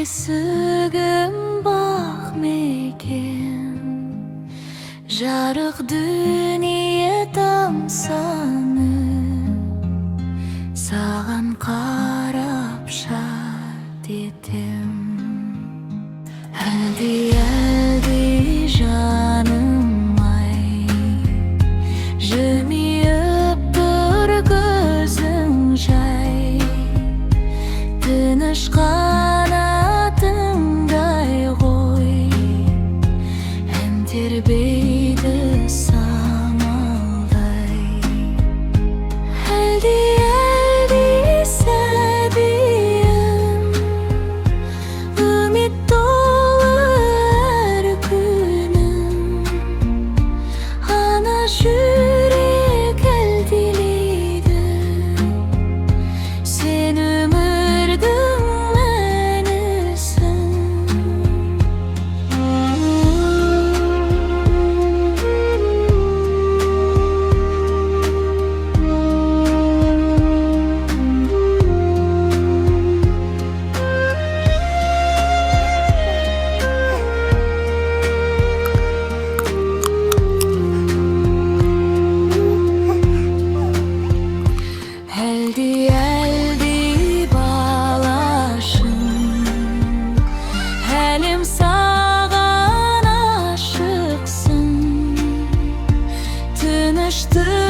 Esігім бақ мекен, жарық дүние тамсаны, саған қарап шат етем. Әлди жаным ай, жымиып тұр көзің жай, тыныш қанатыңдай ғой, ән тербейді самалдай. Әлди сәбиім, үміт толы әр күнім, ана жүрек әлдилейді, сен өмірдің мәнісің. Әлди балашым, әлем саған ашықсын, тыныштық